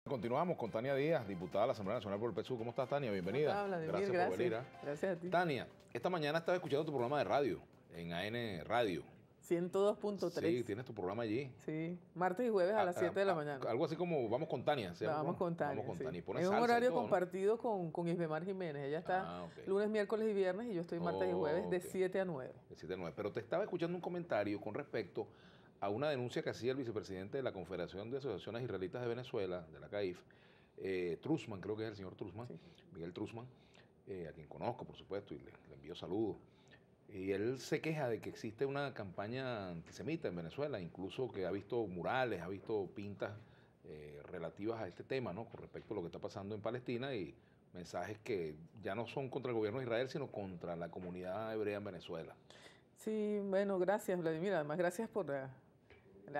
Continuamos con Tania Díaz, diputada de la Asamblea Nacional por el PSUV. ¿Cómo estás, Tania? Bienvenida. Gracias por venir. Gracias a ti. Tania, esta mañana estaba escuchando tu programa de radio, en AN Radio. 102.3. Sí, tienes tu programa allí. Sí, martes y jueves a las 7 de la mañana. Algo así como Vamos con Tania. Vamos con Tania. Vamos con Tania. Es un horario compartido con Isbemar Jiménez. Ella está lunes, miércoles y viernes y yo estoy martes y jueves de 7 a 9. De 7 a 9. Pero te estaba escuchando un comentario con respecto a una denuncia que hacía el vicepresidente de la Confederación de Asociaciones Israelitas de Venezuela, de la CAIF, Trusman, creo que es el señor Trusman, sí. Miguel Trusman, a quien conozco, por supuesto, y le envío saludos. Y él se queja de que existe una campaña antisemita en Venezuela, incluso que ha visto murales, ha visto pintas relativas a este tema, ¿no? Con respecto a lo que está pasando en Palestina y mensajes que ya no son contra el gobierno de Israel, sino contra la comunidad hebrea en Venezuela. Sí, bueno, gracias, Vladimir. Además, gracias por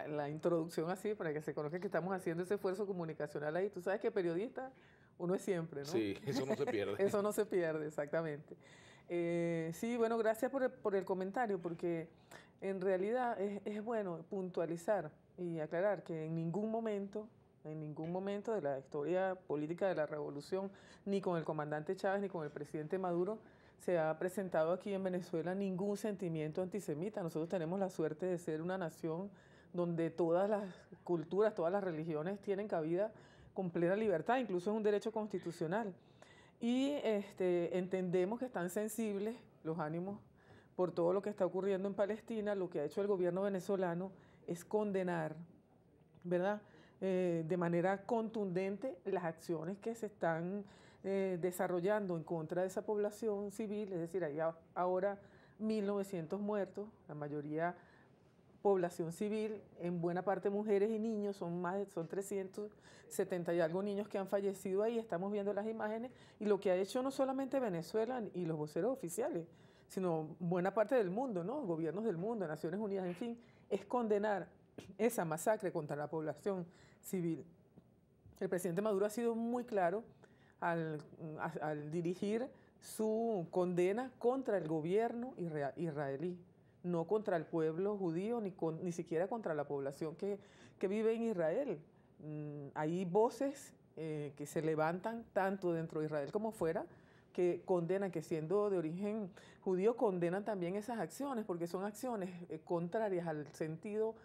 la introducción así, para que se conozca que estamos haciendo ese esfuerzo comunicacional ahí. Tú sabes que periodista uno es siempre, ¿no? Sí, eso no se pierde. Eso no se pierde, exactamente. Sí, bueno, gracias por el comentario, porque en realidad es bueno puntualizar y aclarar que en ningún momento de la historia política de la revolución, ni con el comandante Chávez ni con el presidente Maduro, se ha presentado aquí en Venezuela ningún sentimiento antisemita. Nosotros tenemos la suerte de ser una nación donde todas las culturas, todas las religiones tienen cabida con plena libertad, incluso es un derecho constitucional. Y entendemos que están sensibles los ánimos por todo lo que está ocurriendo en Palestina. Lo que ha hecho el gobierno venezolano es condenar, ¿verdad?, de manera contundente las acciones que se están desarrollando en contra de esa población civil, es decir, hay ahora 1.900 muertos, la mayoría población civil, en buena parte mujeres y niños, son 370 y algo niños que han fallecido ahí, estamos viendo las imágenes, y lo que ha hecho no solamente Venezuela y los voceros oficiales, sino buena parte del mundo, ¿no? Gobiernos del mundo, Naciones Unidas, en fin, es condenar esa masacre contra la población civil. El presidente Maduro ha sido muy claro al dirigir su condena contra el gobierno israelí, no contra el pueblo judío, ni siquiera contra la población que vive en Israel. Hay voces que se levantan tanto dentro de Israel como fuera, que condenan, que siendo de origen judío, condenan también esas acciones, porque son acciones contrarias al sentido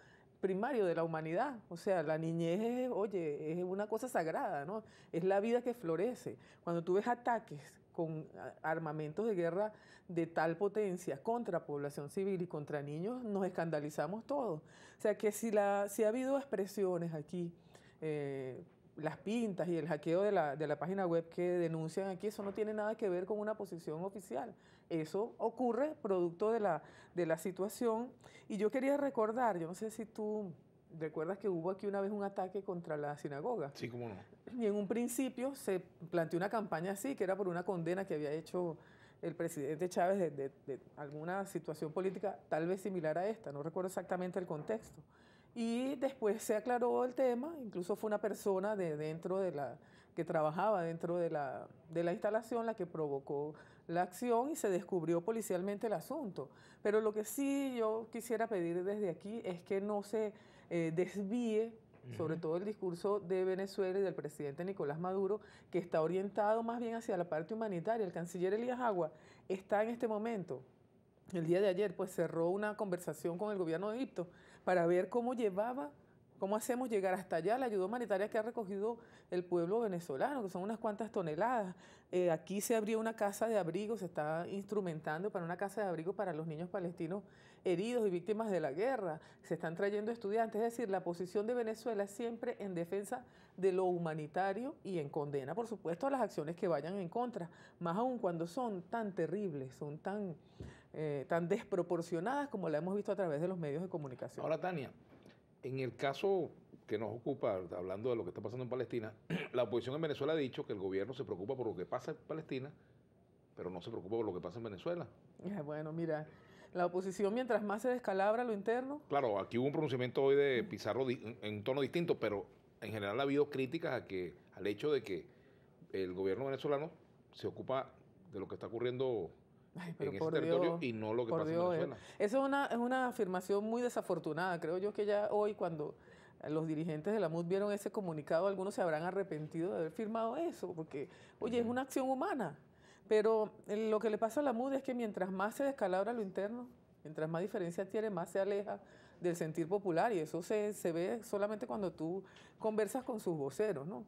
primario de la humanidad. O sea, la niñez es una cosa sagrada, ¿no? Es la vida que florece. Cuando tú ves ataques con armamentos de guerra de tal potencia contra población civil y contra niños, nos escandalizamos todos. O sea, que si ha habido expresiones aquí, las pintas y el hackeo de la página web que denuncian aquí, eso no tiene nada que ver con una posición oficial. Eso ocurre producto de la situación. Y yo quería recordar, yo no sé si tú recuerdas que hubo aquí una vez un ataque contra la sinagoga. Sí, cómo no. Y en un principio se planteó una campaña así, que era por una condena que había hecho el presidente Chávez de alguna situación política tal vez similar a esta, no recuerdo exactamente el contexto. Y después se aclaró el tema, incluso fue una persona que trabajaba dentro de la instalación la que provocó la acción y se descubrió policialmente el asunto. Pero lo que sí yo quisiera pedir desde aquí es que no se desvíe sobre todo el discurso de Venezuela y del presidente Nicolás Maduro, que está orientado más bien hacia la parte humanitaria. El canciller Elías Agua está en este momento, el día de ayer, pues cerró una conversación con el gobierno de Egipto para ver cómo hacemos llegar hasta allá la ayuda humanitaria que ha recogido el pueblo venezolano, que son unas cuantas toneladas. Aquí se abrió una casa de abrigo, se está instrumentando para una casa de abrigo para los niños palestinos heridos y víctimas de la guerra. Se están trayendo estudiantes, es decir, la posición de Venezuela es siempre en defensa de lo humanitario y en condena, por supuesto, a las acciones que vayan en contra, más aún cuando son tan terribles, son tan desproporcionadas como la hemos visto a través de los medios de comunicación. Ahora, Tania, en el caso que nos ocupa, hablando de lo que está pasando en Palestina, la oposición en Venezuela ha dicho que el gobierno se preocupa por lo que pasa en Palestina, pero no se preocupa por lo que pasa en Venezuela. Bueno, mira, la oposición mientras más se descalabra lo interno. Claro, aquí hubo un pronunciamiento hoy de Pizarro en un tono distinto, pero en general ha habido críticas al hecho de que el gobierno venezolano se ocupa de lo que está ocurriendo Ay, pero en ese por territorio Dios, y no lo que por pasa en Dios. Venezuela. Eso es una afirmación muy desafortunada. Creo yo que ya hoy, cuando los dirigentes de la MUD vieron ese comunicado, algunos se habrán arrepentido de haber firmado eso, porque, oye, es una acción humana. Pero lo que le pasa a la MUD es que mientras más se descalabra lo interno, mientras más diferencia tiene, más se aleja del sentir popular, y eso se ve solamente cuando tú conversas con sus voceros, ¿no?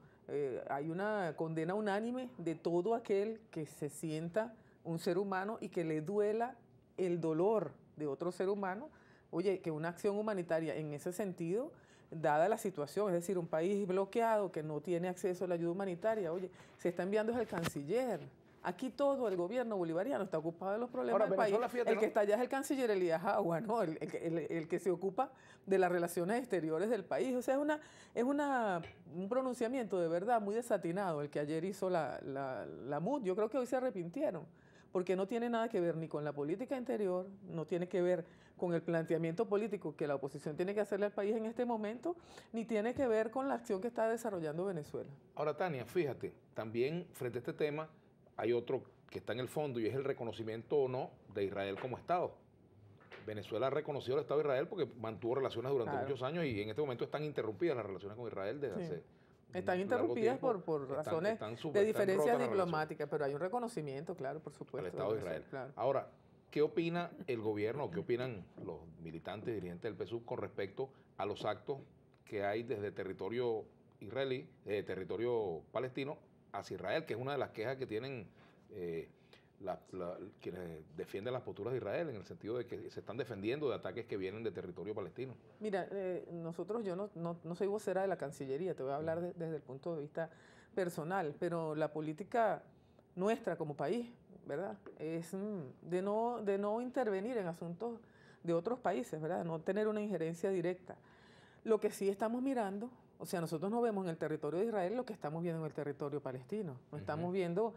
Hay una condena unánime de todo aquel que se sienta un ser humano y que le duela el dolor de otro ser humano. Oye, que una acción humanitaria en ese sentido, dada la situación, es decir, un país bloqueado que no tiene acceso a la ayuda humanitaria, oye, se está enviando es el canciller. Aquí todo el gobierno bolivariano está ocupado de los problemas Ahora, del país. Venezuela, fíjate, El ¿no? que está allá es el canciller Elías Agua, ¿no? El que se ocupa de las relaciones exteriores del país. O sea, un pronunciamiento de verdad muy desatinado el que ayer hizo la MUD. Yo creo que hoy se arrepintieron, porque no tiene nada que ver ni con la política interior, no tiene que ver con el planteamiento político que la oposición tiene que hacerle al país en este momento, ni tiene que ver con la acción que está desarrollando Venezuela. Ahora, Tania, fíjate, también frente a este tema hay otro que está en el fondo y es el reconocimiento o no de Israel como Estado. Venezuela ha reconocido al Estado de Israel porque mantuvo relaciones durante muchos años y en este momento están interrumpidas las relaciones con Israel desde hace están interrumpidas por razones de diferencias diplomáticas, pero hay un reconocimiento, claro, por supuesto. Al Estado de Israel. Claro. Ahora, ¿qué opina el gobierno o qué opinan los militantes dirigentes del PSUV con respecto a los actos que hay desde territorio israelí, territorio palestino, hacia Israel, que es una de las quejas que tienen quienes defienden las posturas de Israel, en el sentido de que se están defendiendo de ataques que vienen de territorio palestino? Mira, yo no soy vocera de la Cancillería, te voy a hablar desde el punto de vista personal, pero la política nuestra como país, ¿verdad? Es de no intervenir en asuntos de otros países, ¿verdad? No tener una injerencia directa. Lo que sí estamos mirando, o sea, nosotros no vemos en el territorio de Israel lo que estamos viendo en el territorio palestino. No estamos viendo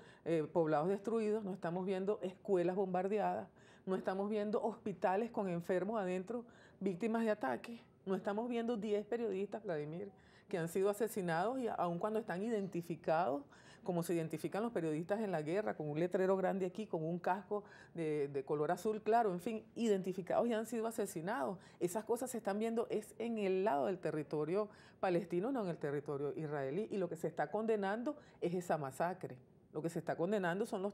poblados destruidos, no estamos viendo escuelas bombardeadas, no estamos viendo hospitales con enfermos adentro, víctimas de ataques, no estamos viendo 10 periodistas, Vladimir, que han sido asesinados y aun cuando están identificados, como se identifican los periodistas en la guerra, con un letrero grande aquí, con un casco de color azul claro, en fin, identificados y han sido asesinados. Esas cosas se están viendo es en el lado del territorio palestino, no en el territorio israelí, y lo que se está condenando es esa masacre. Lo que se está condenando son los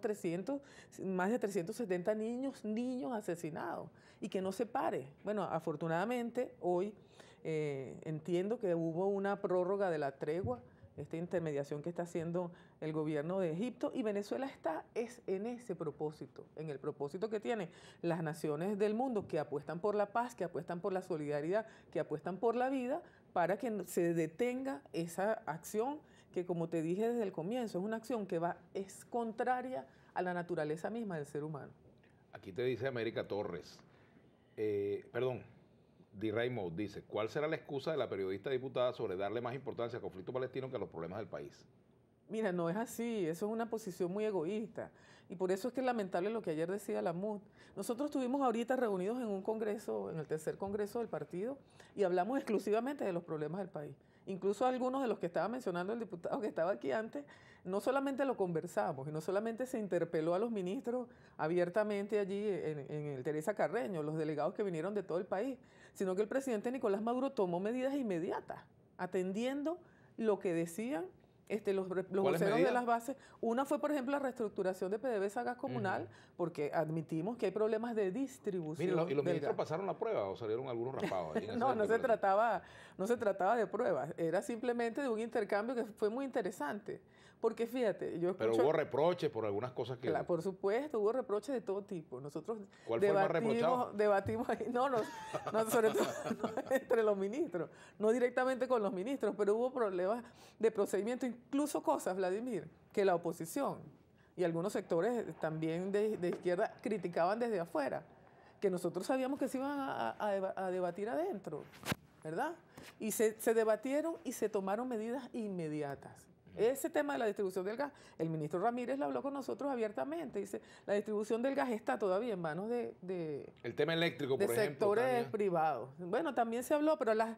más de 370 niños asesinados, y que no se pare. Bueno, afortunadamente hoy entiendo que hubo una prórroga de la tregua, esta intermediación que está haciendo el gobierno de Egipto, y Venezuela es en ese propósito, en el propósito que tienen las naciones del mundo que apuestan por la paz, que apuestan por la solidaridad, que apuestan por la vida, para que se detenga esa acción que, como te dije desde el comienzo, es una acción que es contraria a la naturaleza misma del ser humano. Aquí te dice América Torres, D-Raymond dice, ¿cuál será la excusa de la periodista diputada sobre darle más importancia al conflicto palestino que a los problemas del país? Mira, no es así, eso es una posición muy egoísta. Y por eso es que es lamentable lo que ayer decía la MUD. Nosotros estuvimos ahorita reunidos en un congreso, en el tercer congreso del partido, y hablamos exclusivamente de los problemas del país. Incluso algunos de los que estaba mencionando el diputado que estaba aquí antes, no solamente lo conversamos, y no solamente se interpeló a los ministros abiertamente allí en el Teresa Carreño, los delegados que vinieron de todo el país, sino que el presidente Nicolás Maduro tomó medidas inmediatas, atendiendo lo que decían los voceros de las bases. Una fue, por ejemplo, la reestructuración de PDVSA Gas Comunal, porque admitimos que hay problemas de distribución. Mira, ¿y los ministros pasaron la prueba o salieron algunos raspados? No se trataba de pruebas, era simplemente de un intercambio que fue muy interesante. Porque fíjate, Pero hubo reproches por algunas cosas que... Por supuesto, hubo reproches de todo tipo. Nosotros ¿Cuál fue el más reprochado? Debatimos ahí, sobre todo entre los ministros, no directamente con los ministros, pero hubo problemas de procedimiento, incluso cosas, Vladimir, que la oposición y algunos sectores también de izquierda criticaban desde afuera, que nosotros sabíamos que se iban a debatir adentro, ¿verdad? Y se debatieron y se tomaron medidas inmediatas. Ese tema de la distribución del gas, el ministro Ramírez lo habló con nosotros abiertamente. Dice, la distribución del gas está todavía en manos de el tema eléctrico, por ejemplo, sectores privados. Bueno, también se habló, pero las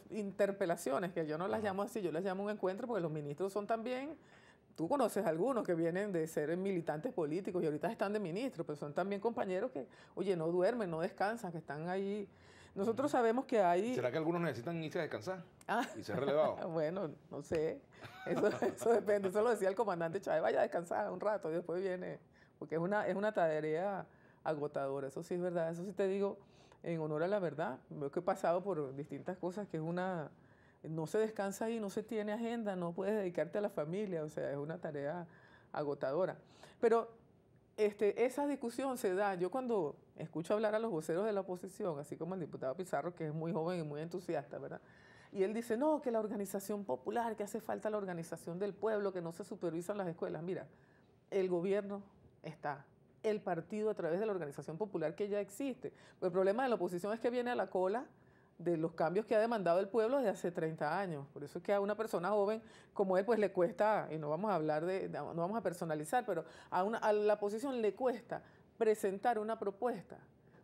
interpelaciones, que yo no las llamo así, yo las llamo un encuentro, porque los ministros son también tú conoces algunos que vienen de ser militantes políticos y ahorita están de ministros, pero son también compañeros que, oye, no duermen, no descansan, que están ahí. Nosotros sabemos que hay... ¿Será que algunos necesitan irse a descansar Ah, y ser relevados? bueno, no sé, eso depende, eso lo decía el comandante Chávez, vaya a descansar un rato y después viene, porque es una tarea agotadora, eso sí es verdad, eso sí te digo en honor a la verdad, veo que he pasado por distintas cosas, que no se descansa ahí, no se tiene agenda, no puedes dedicarte a la familia, o sea, es una tarea agotadora. Pero esa discusión se da, yo cuando escucho hablar a los voceros de la oposición, así como el diputado Pizarro, que es muy joven y muy entusiasta, ¿verdad? Y él dice, no, que la organización popular, que hace falta la organización del pueblo, que no se supervisan las escuelas. Mira, el gobierno está, el partido a través de la organización popular que ya existe. Pero el problema de la oposición es que viene a la cola de los cambios que ha demandado el pueblo desde hace 30 años. Por eso es que a una persona joven como él pues le cuesta, y no vamos a hablar no vamos a personalizar, pero a la oposición le cuesta presentar una propuesta,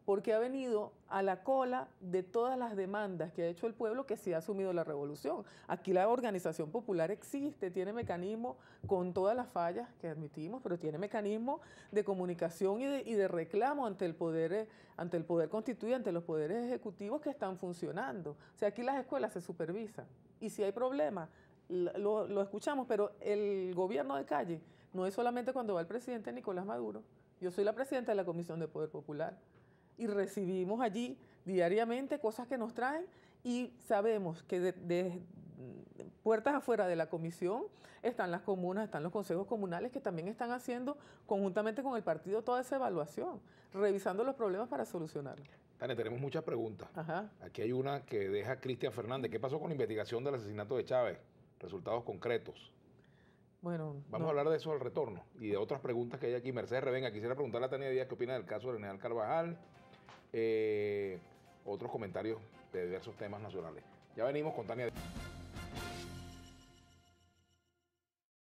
porque ha venido a la cola de todas las demandas que ha hecho el pueblo que sí ha asumido la revolución. Aquí la organización popular existe, tiene mecanismos con todas las fallas que admitimos, pero tiene mecanismos de comunicación y de reclamo ante el poder constituyente, ante los poderes ejecutivos que están funcionando. O sea, aquí las escuelas se supervisan y si hay problemas, lo escuchamos, pero el gobierno de calle no es solamente cuando va el presidente Nicolás Maduro. Yo soy la presidenta de la Comisión de Poder Popular y recibimos allí diariamente cosas que nos traen y sabemos que de puertas afuera de la comisión están las comunas, están los consejos comunales que también están haciendo conjuntamente con el partido toda esa evaluación, revisando los problemas para solucionarlos. Tania, tenemos muchas preguntas. Ajá. Aquí hay una que deja Cristian Fernández. ¿Qué pasó con la investigación del asesinato de Chávez? Resultados concretos. Bueno, Vamos a hablar de eso al retorno y de otras preguntas que hay aquí. Mercedes Revenga, quisiera preguntarle a Tania Díaz qué opina del caso del general Carvajal. Otros comentarios de diversos temas nacionales. Ya venimos con Tania Díaz.